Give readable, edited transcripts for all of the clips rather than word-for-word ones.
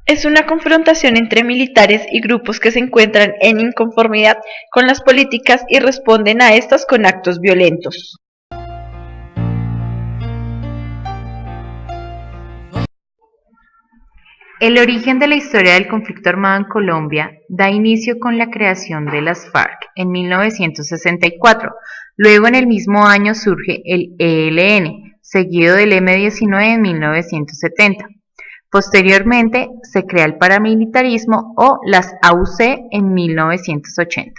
Es una confrontación entre militares y grupos que se encuentran en inconformidad con las políticas y responden a estas con actos violentos. El origen de la historia del conflicto armado en Colombia da inicio con la creación de las FARC en 1964. Luego en el mismo año surge el ELN, seguido del M-19 en 1970. Posteriormente se crea el paramilitarismo o las AUC en 1980.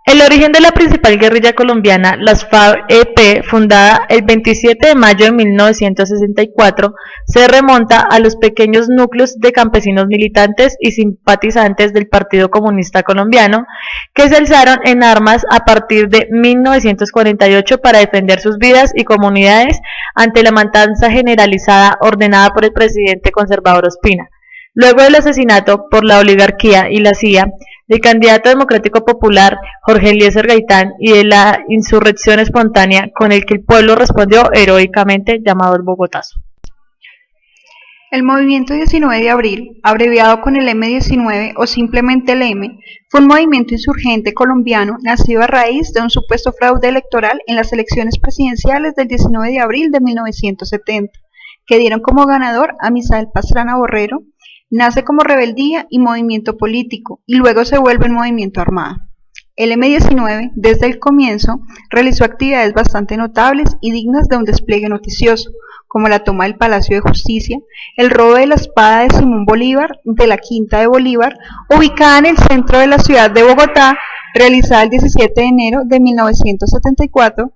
El origen de la principal guerrilla colombiana, las FARC-EP, fundada el 27 de mayo de 1964, se remonta a los pequeños núcleos de campesinos militantes y simpatizantes del Partido Comunista Colombiano, que se alzaron en armas a partir de 1948 para defender sus vidas y comunidades ante la matanza generalizada ordenada por el presidente conservador Ospina. Luego del asesinato por la oligarquía y la CIA del candidato democrático popular Jorge Eliezer Gaitán y de la insurrección espontánea con el que el pueblo respondió heroicamente, llamado el Bogotazo. El movimiento 19 de abril, abreviado con el M-19 o simplemente el M, fue un movimiento insurgente colombiano nacido a raíz de un supuesto fraude electoral en las elecciones presidenciales del 19 de abril de 1970, que dieron como ganador a Misael Pastrana Borrero. Nace como rebeldía y movimiento político, y luego se vuelve un movimiento armado. El M-19, desde el comienzo, realizó actividades bastante notables y dignas de un despliegue noticioso, como la toma del Palacio de Justicia, el robo de la espada de Simón Bolívar de la Quinta de Bolívar, ubicada en el centro de la ciudad de Bogotá, realizada el 17 de enero de 1974,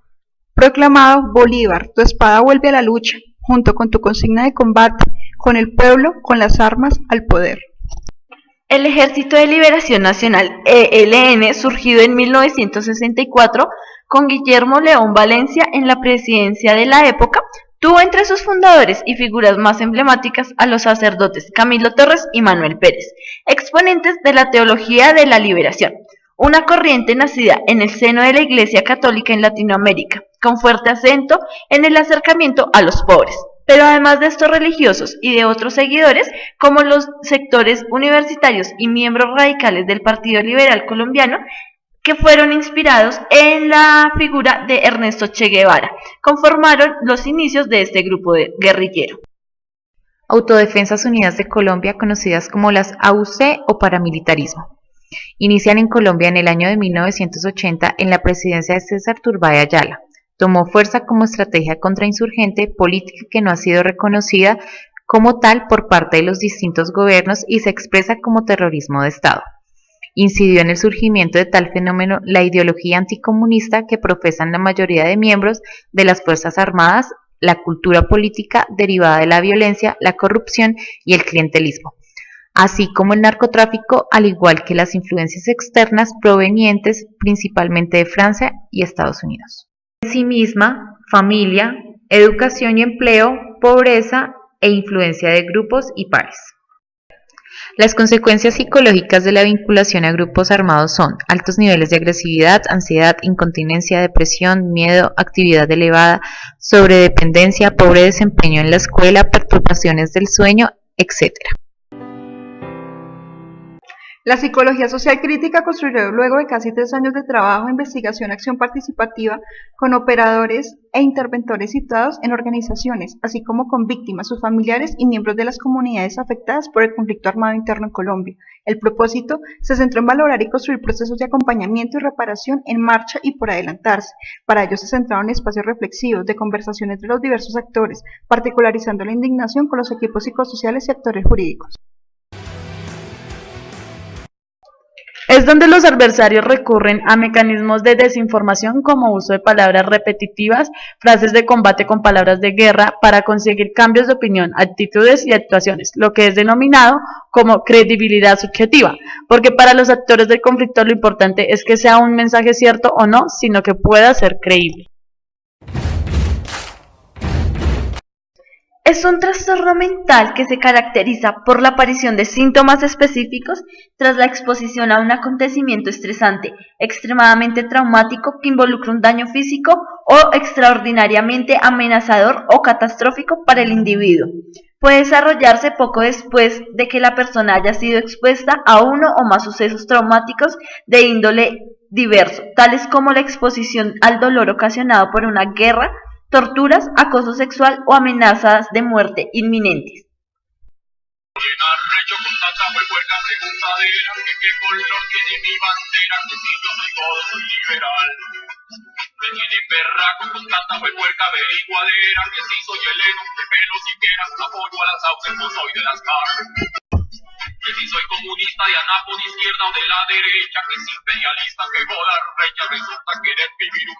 proclamado Bolívar, tu espada vuelve a la lucha, junto con tu consigna de combate, con el pueblo, con las armas, al poder. El Ejército de Liberación Nacional, ELN, surgido en 1964 con Guillermo León Valencia en la presidencia de la época, tuvo entre sus fundadores y figuras más emblemáticas a los sacerdotes Camilo Torres y Manuel Pérez, exponentes de la teología de la liberación, una corriente nacida en el seno de la Iglesia Católica en Latinoamérica, con fuerte acento en el acercamiento a los pobres. Pero además de estos religiosos y de otros seguidores, como los sectores universitarios y miembros radicales del Partido Liberal Colombiano, que fueron inspirados en la figura de Ernesto Che Guevara, conformaron los inicios de este grupo guerrillero. Autodefensas Unidas de Colombia, conocidas como las AUC o paramilitarismo. Inician en Colombia en el año de 1980 en la presidencia de César Turbay Ayala. Tomó fuerza como estrategia contrainsurgente, política que no ha sido reconocida como tal por parte de los distintos gobiernos y se expresa como terrorismo de Estado. Incidió en el surgimiento de tal fenómeno la ideología anticomunista que profesan la mayoría de miembros de las Fuerzas Armadas, la cultura política derivada de la violencia, la corrupción y el clientelismo, así como el narcotráfico, al igual que las influencias externas provenientes principalmente de Francia y Estados Unidos. En sí misma, familia, educación y empleo, pobreza e influencia de grupos y pares. Las consecuencias psicológicas de la vinculación a grupos armados son altos niveles de agresividad, ansiedad, incontinencia, depresión, miedo, actividad elevada, sobredependencia, pobre desempeño en la escuela, perturbaciones del sueño, etc. La psicología social crítica construyó luego de casi 3 años de trabajo, investigación, acción participativa con operadores e interventores situados en organizaciones, así como con víctimas, sus familiares y miembros de las comunidades afectadas por el conflicto armado interno en Colombia. El propósito se centró en valorar y construir procesos de acompañamiento y reparación en marcha y por adelantarse. Para ello se centraron en espacios reflexivos, de conversación entre los diversos actores, particularizando la indignación con los equipos psicosociales y actores jurídicos. Es donde los adversarios recurren a mecanismos de desinformación como uso de palabras repetitivas, frases de combate con palabras de guerra para conseguir cambios de opinión, actitudes y actuaciones, lo que es denominado como credibilidad subjetiva, porque para los actores del conflicto lo importante es que sea un mensaje cierto o no, sino que pueda ser creíble. Es un trastorno mental que se caracteriza por la aparición de síntomas específicos tras la exposición a un acontecimiento estresante, extremadamente traumático que involucra un daño físico o extraordinariamente amenazador o catastrófico para el individuo. puede desarrollarse poco después de que la persona haya sido expuesta a uno o más sucesos traumáticos de índole diverso, tales como la exposición al dolor ocasionado por una guerra, torturas, acoso sexual o amenazas de muerte inminentes. Arrecho con tanta huepuerca preguntadera, que qué color tiene mi bandera, que si yo soy todo, soy liberal. Me tienen berraco con tanta huepuerca averiguadera, que si soy heleno, que pelo siquiera, apoyo a las sauces, no soy de las carnes. Que si soy comunista de anapo de izquierda o de la derecha, que si imperialista, que bola recha, resulta querer vivir un